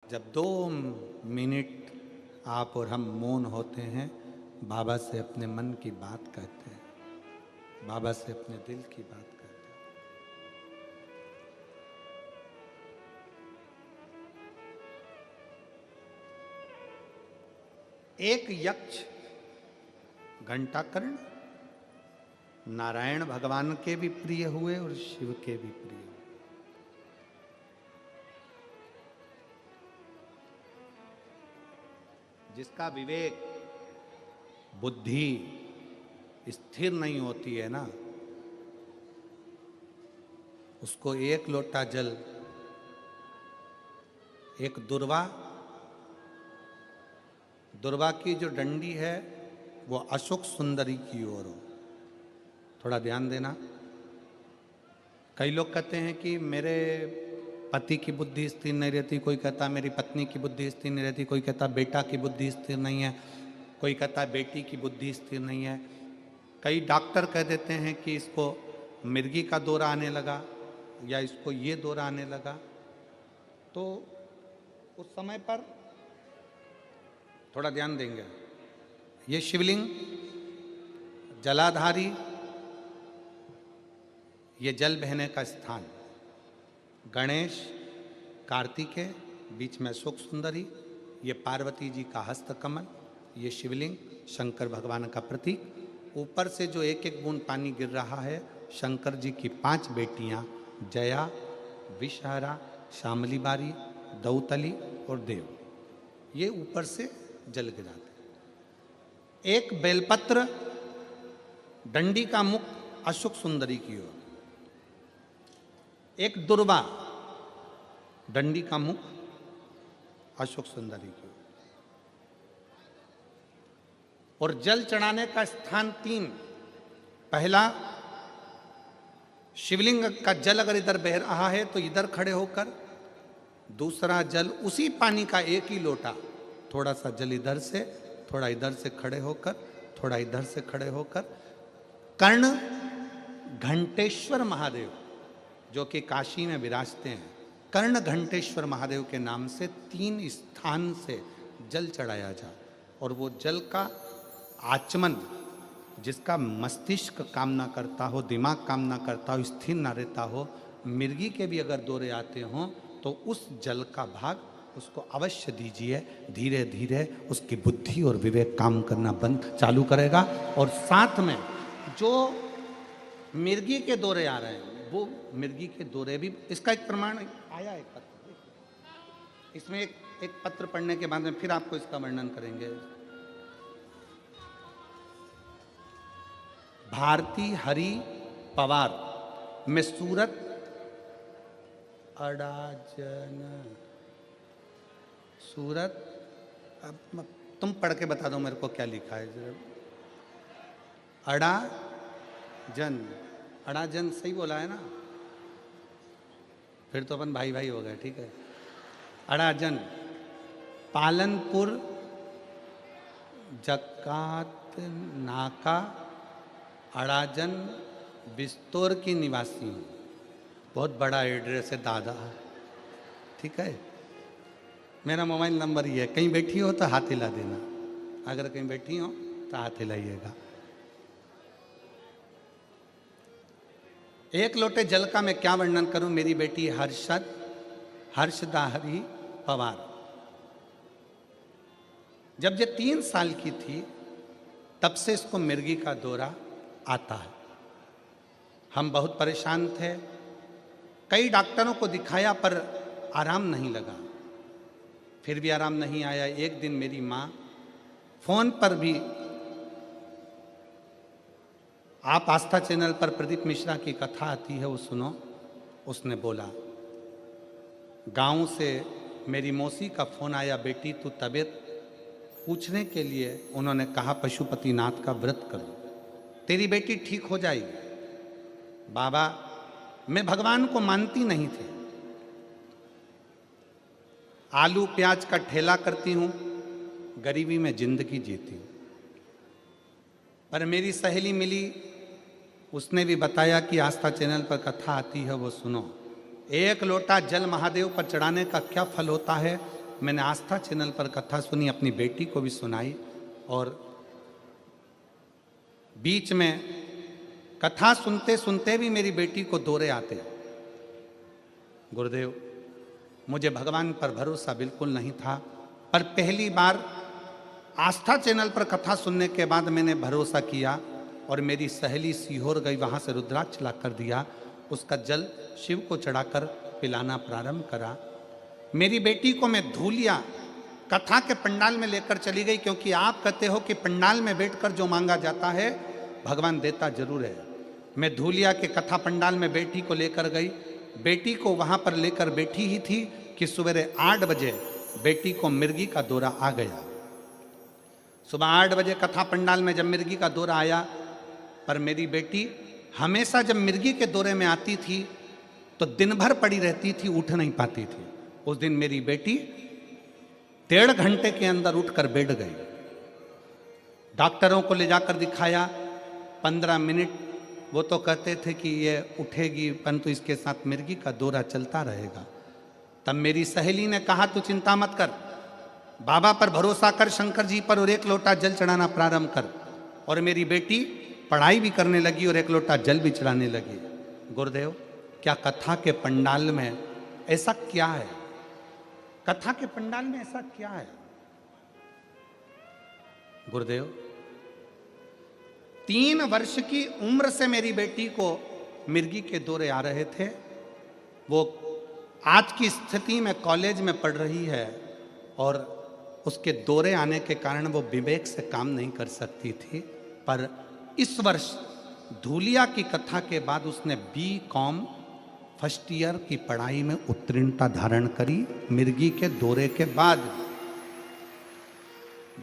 जब 2 मिनट आप और हम मौन होते हैं, बाबा से अपने मन की बात कहते हैं, बाबा से अपने दिल की बात करते हैं। एक यक्ष घंटाकर्ण नारायण भगवान के भी प्रिय हुए और शिव के भी प्रिय हुए। जिसका विवेक बुद्धि स्थिर नहीं होती है ना, उसको एक लोटा जल, एक दुर्वा की जो डंडी है वो अशोक सुंदरी की ओर हो। थोड़ा ध्यान देना। कई लोग कहते हैं कि मेरे पति की बुद्धि स्थिर नहीं रहती, कोई कहता मेरी पत्नी की बुद्धि स्थिर नहीं रहती, कोई कहता बेटा की बुद्धि स्थिर नहीं है, कोई कहता बेटी की बुद्धि स्थिर नहीं है। कई डॉक्टर कह देते हैं कि इसको मिर्गी का दौरा आने लगा या इसको ये दौरा आने लगा। तो उस समय पर थोड़ा ध्यान देंगे। ये शिवलिंग जलाधारी, ये जल बहने का स्थान, गणेश कार्तिकेय, बीच में अशोक सुंदरी, ये पार्वती जी का हस्तकमल, ये शिवलिंग शंकर भगवान का प्रतीक। ऊपर से जो एक एक बूंद पानी गिर रहा है, शंकर जी की 5 बेटियां जया, विषहरा, शामली बारी, दौतली और देव, ये ऊपर से जल गिराते। एक बेलपत्र, डंडी का मुख अशोक सुंदरी की ओर, एक दुर्वा, डंडी का मुख अशोक सुंदरी की ओर, और जल चढ़ाने का स्थान 3। पहला, शिवलिंग का जल अगर इधर बह रहा है तो इधर खड़े होकर, दूसरा जल उसी पानी का एक ही लोटा, थोड़ा सा जल इधर से, थोड़ा इधर से खड़े होकर, थोड़ा इधर से खड़े होकर, कर्ण घंटेश्वर महादेव जो कि काशी में विराजते हैं, कर्ण घंटेश्वर महादेव के नाम से 3 स्थान से जल चढ़ाया जा। और वो जल का आचमन, जिसका मस्तिष्क कामना करता हो, दिमाग कामना करता हो, स्थिर ना रहता हो, मिर्गी के भी अगर दौरे आते हों तो उस जल का भाग उसको अवश्य दीजिए। धीरे धीरे उसकी बुद्धि और विवेक काम करना चालू करेगा। और साथ में जो मिर्गी के दौरे आ रहे हैं, वो मिर्गी के दौरे भी, इसका एक प्रमाण आया है पत्र, इसमें एक पत्र पढ़ने के बाद में फिर आपको इसका वर्णन करेंगे। भारती हरि पवार में सूरत अड़ाजन, सूरत, अब तुम पढ़ के बता दो मेरे को क्या लिखा है जरा। अड़ाजन, अड़ाजन सही बोला है ना? फिर तो अपन भाई भाई हो गए, ठीक है। अड़ाजन, पालनपुर जकात नाका, अड़ाजन बिस्तौर की निवासी हूँ। बहुत बड़ा एड्रेस है दादा, ठीक है। मेरा मोबाइल नंबर ये है, कहीं बैठी हो तो हाथ हिला देना, अगर कहीं बैठी हो तो हाथ हिलाइएगा। एक लोटे जल का मैं क्या वर्णन करूं। मेरी बेटी हर्षदाहरी पवार, जब ये 3 साल की थी तब से इसको मिर्गी का दौरा आता है। हम बहुत परेशान थे, कई डॉक्टरों को दिखाया पर आराम नहीं लगा, फिर भी आराम नहीं आया। एक दिन मेरी माँ फोन पर भी, आप आस्था चैनल पर प्रदीप मिश्रा की कथा आती है वो सुनो, उसने बोला गांव से मेरी मौसी का फोन आया, बेटी तू तबीयत पूछने के लिए। उन्होंने कहा पशुपतिनाथ का व्रत करो, तेरी बेटी ठीक हो जाएगी। बाबा, मैं भगवान को मानती नहीं थी, आलू प्याज का ठेला करती हूँ, गरीबी में जिंदगी जीती हूँ। पर मेरी सहेली मिली, उसने भी बताया कि आस्था चैनल पर कथा आती है वो सुनो। 1 लोटा जल महादेव पर चढ़ाने का क्या फल होता है, मैंने आस्था चैनल पर कथा सुनी, अपनी बेटी को भी सुनाई, और बीच में कथा सुनते सुनते भी मेरी बेटी को दौरे आते। गुरुदेव, मुझे भगवान पर भरोसा बिल्कुल नहीं था, पर पहली बार आस्था चैनल पर कथा सुनने के बाद मैंने भरोसा किया और मेरी सहेली सीहोर गई, वहाँ से रुद्राक्ष ला कर दिया, उसका जल शिव को चढ़ाकर पिलाना प्रारंभ करा। मेरी बेटी को मैं धूलिया कथा के पंडाल में लेकर चली गई, क्योंकि आप कहते हो कि पंडाल में बैठकर जो मांगा जाता है भगवान देता जरूर है। मैं धूलिया के कथा पंडाल में बेटी को लेकर गई। बेटी को वहाँ पर लेकर बैठी ही थी कि सवेरे 8 बजे बेटी को मिर्गी का दौरा आ गया। सुबह 8 बजे कथा पंडाल में जब मिर्गी का दौरा आया, पर मेरी बेटी हमेशा जब मिर्गी के दौरे में आती थी तो दिन भर पड़ी रहती थी, उठ नहीं पाती थी। उस दिन मेरी बेटी 1.5 घंटे के अंदर उठकर बैठ गई। डॉक्टरों को ले जाकर दिखाया, 15 मिनट वो तो कहते थे कि ये उठेगी, परंतु इसके साथ मिर्गी का दौरा चलता रहेगा। तब मेरी सहेली ने कहा, तू चिंता मत कर, बाबा पर भरोसा कर, शंकर जी पर, और 1 लोटा जल चढ़ाना प्रारंभ कर। और मेरी बेटी पढ़ाई भी करने लगी और 1 लोटा जल भी चढ़ाने लगी। गुरुदेव, क्या कथा के पंडाल में ऐसा क्या है? कथा के पंडाल में ऐसा क्या है? गुरुदेव, 3 वर्ष की उम्र से मेरी बेटी को मिर्गी के दौरे आ रहे थे। वो आज की स्थिति में कॉलेज में पढ़ रही है और उसके दौरे आने के कारण वो विवेक से काम नहीं कर सकती थी। पर इस वर्ष धूलिया की कथा के बाद उसने BCom फर्स्ट ईयर की पढ़ाई में उत्तीर्णता धारण करी, मिर्गी के दौरे के बाद।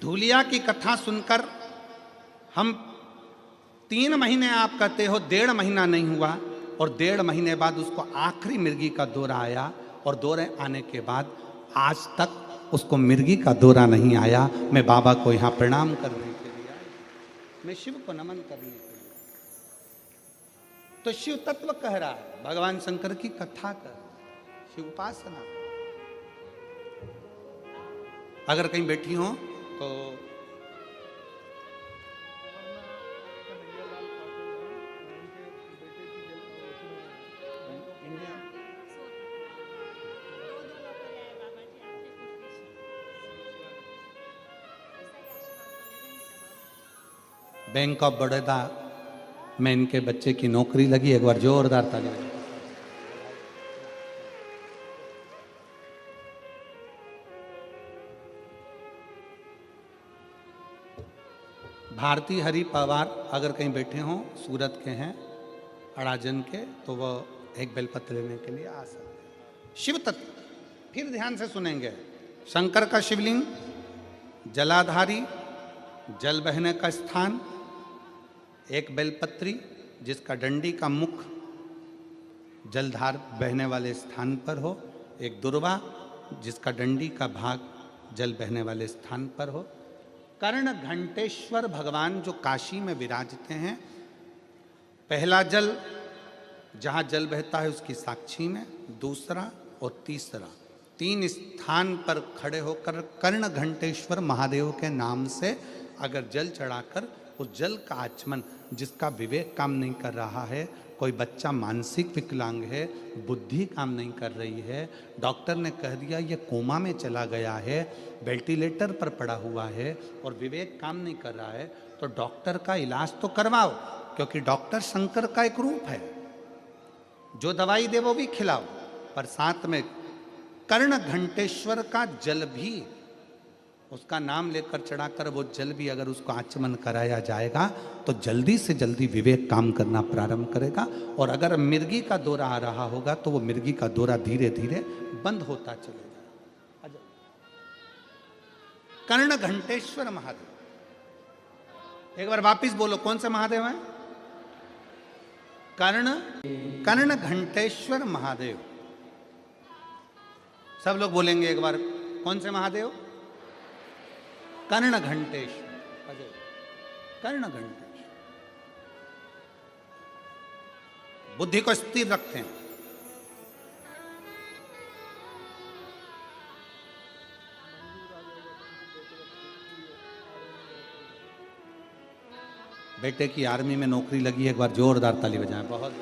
धूलिया की कथा सुनकर हम 3 महीने, आप कहते हो 1.5 महीना नहीं हुआ, और 1.5 महीने बाद उसको आखिरी मिर्गी का दौरा आया, और दौरे आने के बाद आज तक उसको मिर्गी का दौरा नहीं आया। मैं बाबा को यहाँ प्रणाम करने के लिए आया, मैं शिव को नमन करने के लिए। तो शिव तत्व कह रहा है, भगवान शंकर की कथा कर, शिव उपासना। अगर कहीं बैठी हो तो बैंक ऑफ बड़ौदा में इनके बच्चे की नौकरी लगी। एक बार जोरदार ताली बजाओ। भारती हरि पवार अगर कहीं बैठे हों, सूरत के हैं, अड़ाजन के, तो वह एक बेलपत्र लेने के लिए आ सकते हैं। शिव तत्व फिर ध्यान से सुनेंगे। शंकर का शिवलिंग, जलाधारी, जल बहने का स्थान, एक बेलपत्री जिसका डंडी का मुख जलधार बहने वाले स्थान पर हो, एक दुर्वा जिसका डंडी का भाग जल बहने वाले स्थान पर हो, कर्ण घंटेश्वर भगवान जो काशी में विराजते हैं। पहला जल जहाँ जल बहता है उसकी साक्षी में, दूसरा और तीसरा 3 स्थान पर खड़े होकर कर्ण घंटेश्वर महादेव के नाम से अगर जल चढ़ाकर उस जल का आचमन, जिसका विवेक काम नहीं कर रहा है, कोई बच्चा मानसिक विकलांग है, बुद्धि काम नहीं कर रही है, डॉक्टर ने कह दिया ये कोमा में चला गया है, वेंटिलेटर पर पड़ा हुआ है और विवेक काम नहीं कर रहा है, तो डॉक्टर का इलाज तो करवाओ, क्योंकि डॉक्टर शंकर का एक रूप है। जो दवाई दे वो भी खिलाओ, पर साथ में कर्ण घंटेश्वर का जल भी, उसका नाम लेकर चढ़ाकर वो जल भी अगर उसको आचमन कराया जाएगा तो जल्दी से जल्दी विवेक काम करना प्रारंभ करेगा। और अगर मिर्गी का दौरा आ रहा होगा तो वो मिर्गी का दौरा धीरे धीरे बंद होता चलेगा। कर्ण घंटेश्वर महादेव, एक बार वापिस बोलो, कौन से महादेव हैं? कर्ण घंटेश्वर महादेव। सब लोग बोलेंगे एक बार, कौन से महादेव? कर्ण घंटेश्वर। कर्ण घंटेश्वर बुद्धि को स्थिर रखते हैं। बेटे की आर्मी में नौकरी लगी है, एक बार जोरदार ताली बजाएं। बहुत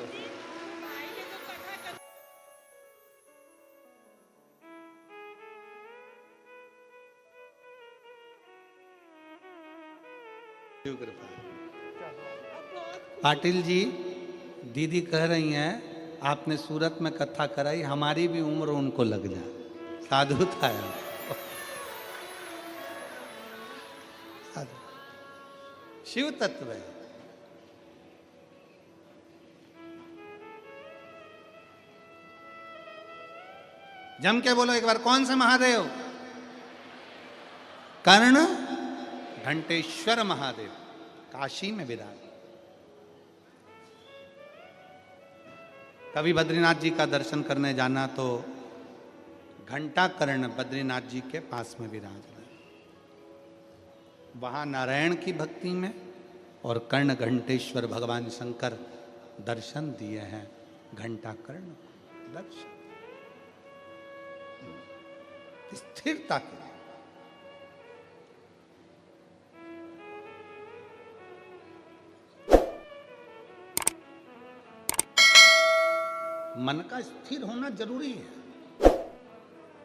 कृपा। पाटिल जी, दीदी कह रही हैं आपने सूरत में कथा कराई, हमारी भी उम्र उनको लग जाए। साधु था यार। शिव तत्व है। जम के बोलो एक बार, कौन से महादेव? कर्ण घंटेश्वर महादेव काशी में विराज। कभी बद्रीनाथ जी का दर्शन करने जाना तो घंटा कर्ण बद्रीनाथ जी के पास में विराज रहे, वहां नारायण की भक्ति में, और कर्ण घंटेश्वर भगवान शंकर दर्शन दिए हैं घंटा कर्ण दर्शन स्थिरता के लिए। मन का स्थिर होना जरूरी है।